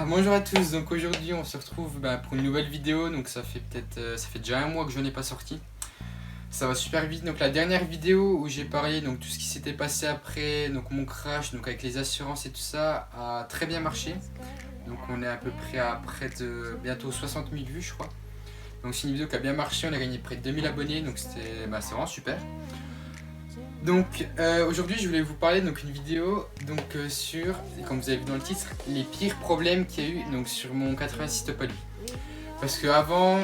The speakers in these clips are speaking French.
Bonjour à tous, donc aujourd'hui on se retrouve pour une nouvelle vidéo, donc ça fait déjà un mois que je n'ai pas sorti. Ça va super vite, donc la dernière vidéo où j'ai parlé donc tout ce qui s'était passé après, donc mon crash, donc avec les assurances et tout ça, a très bien marché. Donc on est à peu près à près de bientôt 60 000 vues je crois. Donc c'est une vidéo qui a bien marché, on a gagné près de 2000 abonnés, donc c'est vraiment super. Donc aujourd'hui je voulais vous parler donc une vidéo sur, comme vous avez vu dans le titre, les pires problèmes qu'il y a eu donc sur mon 86 Top Alu. Parce que avant,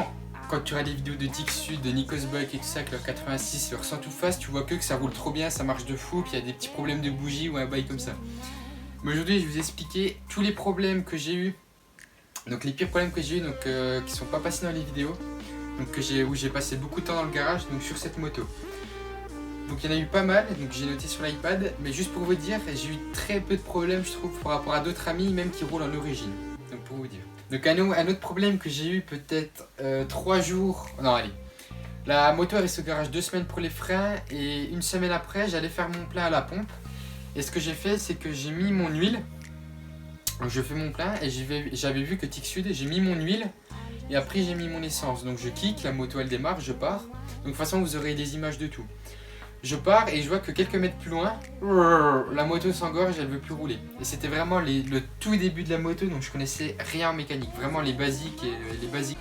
quand tu regardes les vidéos de Tixud, de Nikos Bike et tout ça, avec leur 86, leur 100 tout face, tu vois que ça roule trop bien, ça marche de fou, puis il y a des petits problèmes de bougie ou un bail comme ça. Mais aujourd'hui je vais vous expliquer tous les problèmes que j'ai eu, donc les pires problèmes que j'ai eu, donc qui sont pas passés dans les vidéos, donc où j'ai passé beaucoup de temps dans le garage, donc sur cette moto. Donc il y en a eu pas mal, donc j'ai noté sur l'iPad, mais juste pour vous dire, j'ai eu très peu de problèmes je trouve par rapport à d'autres amis, même qui roulent en origine. Donc pour vous dire. Donc un autre problème que j'ai eu peut-être 3 jours, non allez. La moto elle reste au garage 2 semaines pour les freins et une semaine après j'allais faire mon plein à la pompe. Et ce que j'ai fait c'est que j'ai mis mon huile, donc je fais mon plein et j'avais vu que Tixud, j'ai mis mon huile et après j'ai mis mon essence. Donc je kick, la moto elle démarre, je pars. Donc de toute façon vous aurez des images de tout. Je pars et je vois que quelques mètres plus loin, la moto s'engorge et elle veut plus rouler. Et c'était vraiment le tout début de la moto, donc je connaissais rien en mécanique, vraiment les basiques et les basiques.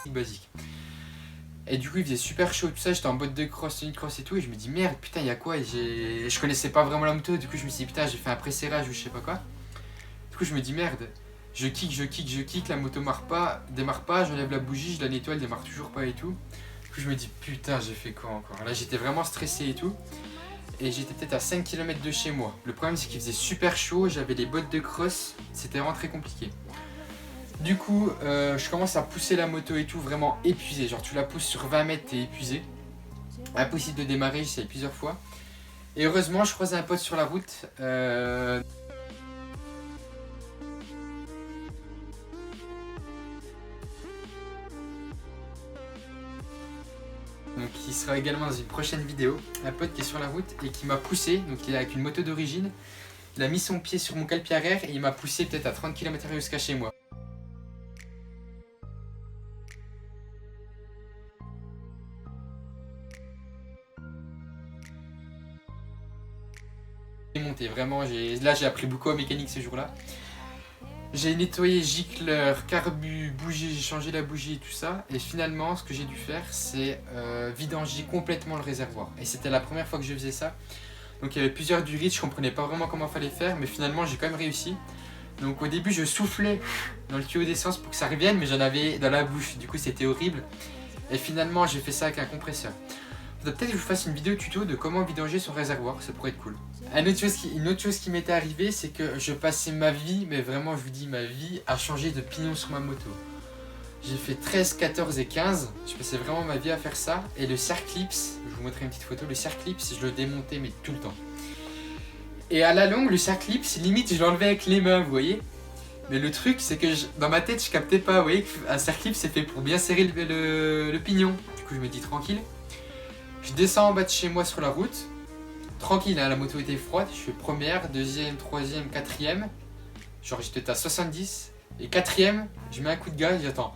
Basique. Et du coup il faisait super chaud, tout ça, j'étais en botte de cross, une cross et tout, et je me dis merde, putain, il y a quoi? Et je connaissais pas vraiment la moto, du coup je me suis dit putain, j'ai fait un pré-serrage ou je sais pas quoi. Du coup je me dis merde, je kick, la moto démarre pas, j'enlève la bougie, je la nettoie, elle démarre toujours pas et tout. Du coup je me dis putain, j'ai fait quoi encore? Là j'étais vraiment stressé et tout. Et j'étais peut-être à 5 km de chez moi. Le problème c'est qu'il faisait super chaud, j'avais les bottes de cross, c'était vraiment très compliqué. Du coup, je commence à pousser la moto et tout, vraiment épuisé. Genre, tu la pousses sur 20 mètres, t'es épuisé. Impossible de démarrer, j'essaye plusieurs fois. Et heureusement, je croise un pote sur la route. Donc, qui sera également dans une prochaine vidéo. Un pote qui est sur la route et qui m'a poussé, donc il est avec une moto d'origine. Il a mis son pied sur mon cale-pied arrière et il m'a poussé peut-être à 30 km/h jusqu'à chez moi. Monté. Vraiment, là j'ai appris beaucoup en mécanique ce jour-là. J'ai nettoyé gicleur, carbu, bougie, j'ai changé la bougie et tout ça. Et finalement, ce que j'ai dû faire, c'est vidanger complètement le réservoir. Et c'était la première fois que je faisais ça. Donc il y avait plusieurs durites, je comprenais pas vraiment comment fallait faire, mais finalement j'ai quand même réussi. Donc au début je soufflais dans le tuyau d'essence pour que ça revienne, mais j'en avais dans la bouche, du coup c'était horrible. Et finalement j'ai fait ça avec un compresseur. Peut-être que je vous fasse une vidéo tuto de comment vidanger son réservoir, ça pourrait être cool. Une autre chose qui m'était arrivée, c'est que je passais ma vie, mais vraiment je vous dis ma vie, à changer de pignon sur ma moto. J'ai fait 13, 14 et 15, je passais vraiment ma vie à faire ça. Et le Circlips, je vous montrerai une petite photo, le Circlips, je le démontais mais tout le temps. Et à la longue, le Circlips, limite je l'enlevais avec les mains, vous voyez. Mais le truc, c'est que dans ma tête, je captais pas, vous voyez, qu'un Circlips c'est fait pour bien serrer le pignon. Du coup je me dis tranquille. Je descends en bas de chez moi sur la route, tranquille, hein, la moto était froide, je fais première, deuxième, troisième, quatrième, genre j'étais à 70, et quatrième, je mets un coup de gaz, j'attends.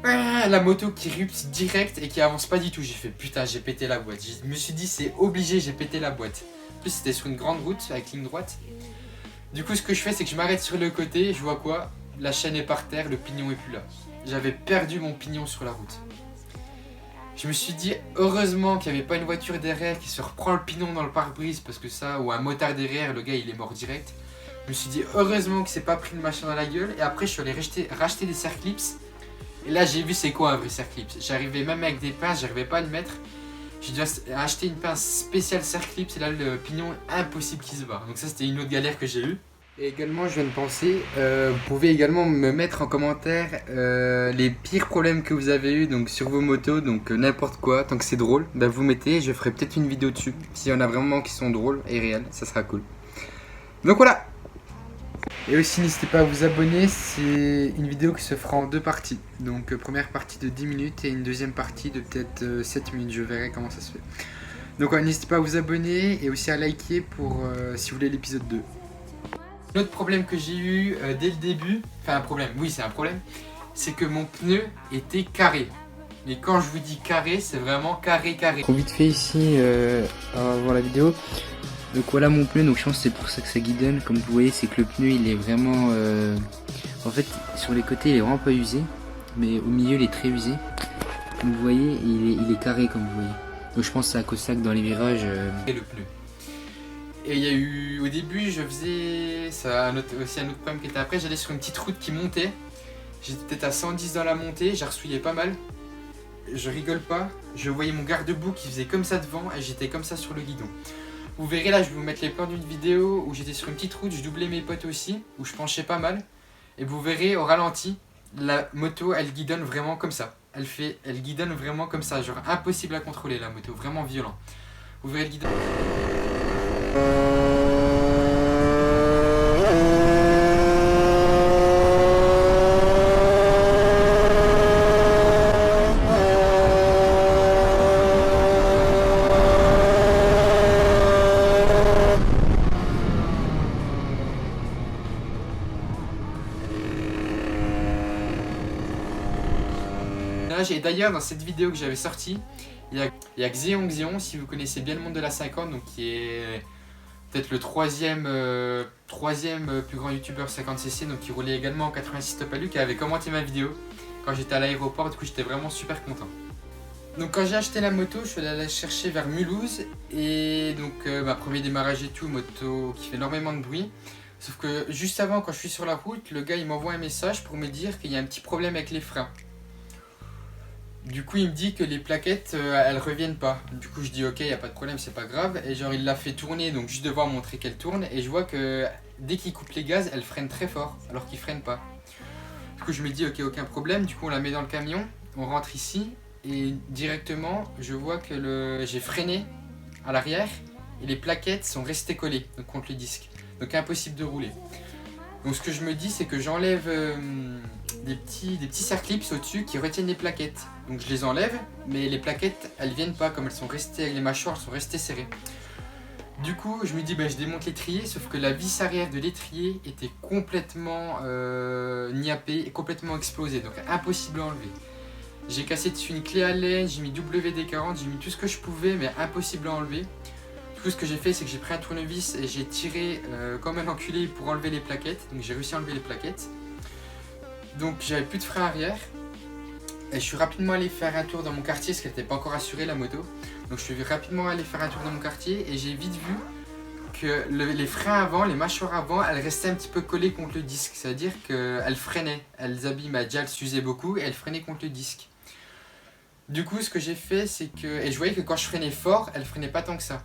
La moto qui rupte direct et qui avance pas du tout, j'ai fait putain, j'ai pété la boîte, je me suis dit c'est obligé, j'ai pété la boîte. En plus c'était sur une grande route avec ligne droite. Du coup ce que je fais c'est que je m'arrête sur le côté, je vois quoi? La chaîne est par terre, le pignon est plus là. J'avais perdu mon pignon sur la route. Je me suis dit heureusement qu'il n'y avait pas une voiture derrière qui se reprend le pignon dans le pare-brise parce que ça, ou un motard derrière, le gars il est mort direct. Je me suis dit heureusement qu'il s'est pas pris le machin dans la gueule. Et après je suis allé racheter des Circlips. Et là j'ai vu c'est quoi un vrai Circlips. J'arrivais même avec des pinces, j'arrivais pas à le mettre. J'ai dû acheter une pince spéciale Serre-Clip, c'est là le pignon impossible qui se barre. Donc ça c'était une autre galère que j'ai eue. Et également je viens de penser, vous pouvez également me mettre en commentaire les pires problèmes que vous avez eu donc sur vos motos, donc n'importe quoi, tant que c'est drôle, bah vous mettez, je ferai peut-être une vidéo dessus. S'il y en a vraiment qui sont drôles et réels, ça sera cool. Donc voilà. Et aussi n'hésitez pas à vous abonner, c'est une vidéo qui se fera en deux parties. Donc première partie de 10 minutes et une deuxième partie de peut-être 7 minutes, je verrai comment ça se fait. Donc n'hésitez pas à vous abonner et aussi à liker pour si vous voulez l'épisode 2. L'autre problème que j'ai eu dès le début, enfin un problème, oui c'est un problème, c'est que mon pneu était carré. Mais quand je vous dis carré, c'est vraiment carré. Trop vite fait ici à voir la vidéo. Donc voilà mon pneu, donc je pense que c'est pour ça que ça guidonne. Comme vous voyez, c'est que le pneu il est vraiment... En fait sur les côtés il est vraiment pas usé, mais au milieu il est très usé. Comme vous voyez, il est carré comme vous voyez. Donc je pense que c'est à cause de ça que dans les virages... Et le pneu. Et il y a eu, au début, je faisais, ça aussi un autre problème qui était après, j'allais sur une petite route qui montait. J'étais peut-être à 110 dans la montée, j'arsouillais pas mal. Je rigole pas, je voyais mon garde-boue qui faisait comme ça devant et j'étais comme ça sur le guidon. Vous verrez là, je vais vous mettre les plans d'une vidéo où j'étais sur une petite route, je doublais mes potes aussi, où je penchais pas mal. Et vous verrez au ralenti, la moto elle guidonne vraiment comme ça. Elle guidonne vraiment comme ça, genre impossible à contrôler la moto, vraiment violent. Vous verrez le guidon. Et d'ailleurs dans cette vidéo que j'avais sortie, il y a Xeon, si vous connaissez bien le monde de la 50, donc qui est peut-être le troisième plus grand youtubeur 50cc, donc qui roulait également en 86 top alu, qui avait commenté ma vidéo quand j'étais à l'aéroport, du coup j'étais vraiment super content. Donc quand j'ai acheté la moto, je suis allé la chercher vers Mulhouse, et donc premier démarrage et tout, moto qui fait énormément de bruit. Sauf que juste avant, quand je suis sur la route, le gars il m'envoie un message pour me dire qu'il y a un petit problème avec les freins. Du coup il me dit que les plaquettes elles reviennent pas. Du coup je dis ok, il n'y a pas de problème, c'est pas grave. Et genre il l'a fait tourner, donc juste devoir montrer qu'elle tourne. Et je vois que dès qu'il coupe les gaz, elle freine très fort alors qu'il freine pas. Du coup je me dis ok, aucun problème. Du coup on la met dans le camion, on rentre ici. Et directement je vois que j'ai freiné à l'arrière. Et les plaquettes sont restées collées donc contre le disque. Donc impossible de rouler. Donc ce que je me dis c'est que j'enlève des petits serre-clips au-dessus qui retiennent les plaquettes. Donc je les enlève, mais les plaquettes elles viennent pas, comme elles sont restées, les mâchoires sont restées serrées. Du coup je me dis je démonte l'étrier, sauf que la vis arrière de l'étrier était complètement niappée et complètement explosée, donc impossible à enlever. J'ai cassé dessus une clé Allen, j'ai mis WD-40, j'ai mis tout ce que je pouvais, mais impossible à enlever. Du coup ce que j'ai fait c'est que j'ai pris un tournevis et j'ai tiré comme un enculé pour enlever les plaquettes, donc j'ai réussi à enlever les plaquettes. Donc j'avais plus de frein arrière. Et je suis rapidement allé faire un tour dans mon quartier parce qu'elle n'était pas encore assurée la moto. Donc je suis rapidement allé faire un tour dans mon quartier et j'ai vite vu que les freins avant, les mâchoires avant, elles restaient un petit peu collées contre le disque. C'est-à-dire qu'elles freinaient, elles abîmaient, déjà elles s'usaient beaucoup et elles freinaient contre le disque. Du coup ce que j'ai fait c'est que, et je voyais que quand je freinais fort, elles freinaient pas tant que ça.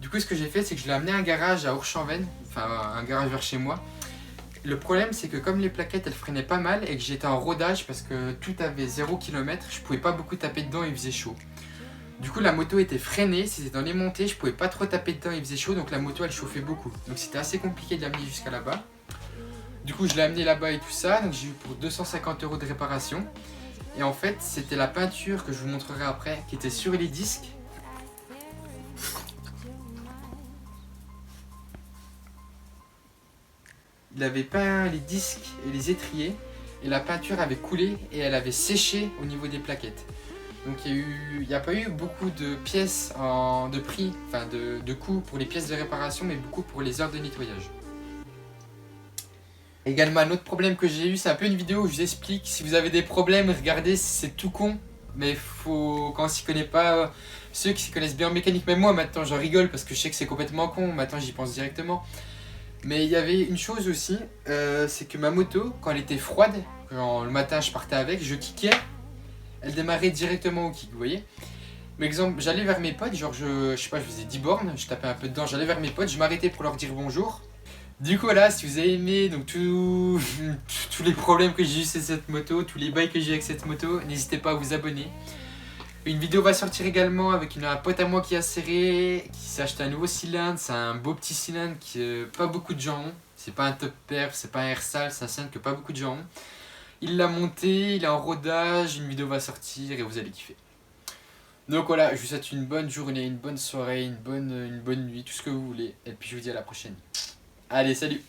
Du coup ce que j'ai fait c'est que je l'ai amené à un garage à Ourchampen, enfin un garage vers chez moi. Le problème c'est que comme les plaquettes elles freinaient pas mal et que j'étais en rodage parce que tout avait 0 km, je pouvais pas beaucoup taper dedans et il faisait chaud. Du coup la moto était freinée, c'était dans les montées, je pouvais pas trop taper dedans, il faisait chaud donc la moto elle chauffait beaucoup. Donc c'était assez compliqué de l'amener jusqu'à là-bas. Du coup je l'ai amené là-bas et tout ça, donc j'ai eu pour 250 € de réparation. Et en fait c'était la peinture que je vous montrerai après qui était sur les disques. Il avait peint les disques et les étriers et la peinture avait coulé et elle avait séché au niveau des plaquettes. Donc il n'y a pas eu beaucoup de pièces de prix, enfin de coûts pour les pièces de réparation, mais beaucoup pour les heures de nettoyage. Également un autre problème que j'ai eu, c'est un peu une vidéo où je vous explique, si vous avez des problèmes, regardez, c'est tout con, mais faut, quand on s'y connaît pas, ceux qui s'y connaissent bien en mécanique, même moi maintenant j'en rigole parce que je sais que c'est complètement con, maintenant j'y pense directement. Mais il y avait une chose aussi, c'est que ma moto, quand elle était froide, quand le matin je partais avec, je kickais, elle démarrait directement au kick, vous voyez. exemple, j'allais vers mes potes, genre je sais pas, je faisais 10 bornes, je tapais un peu dedans, j'allais vers mes potes, je m'arrêtais pour leur dire bonjour. Du coup voilà, si vous avez aimé donc tous les problèmes que j'ai eu sur cette moto, tous les bails que j'ai eu avec cette moto, n'hésitez pas à vous abonner. Une vidéo va sortir également avec un pote à moi qui a serré, qui s'est acheté un nouveau cylindre, c'est un beau petit cylindre que pas beaucoup de gens ont. C'est pas un top perf, c'est pas un air sale, c'est un cylindre que pas beaucoup de gens ont. Il l'a monté, il est en rodage, une vidéo va sortir et vous allez kiffer. Donc voilà, je vous souhaite une bonne journée, une bonne soirée, une bonne nuit, tout ce que vous voulez. Et puis je vous dis à la prochaine. Allez, salut!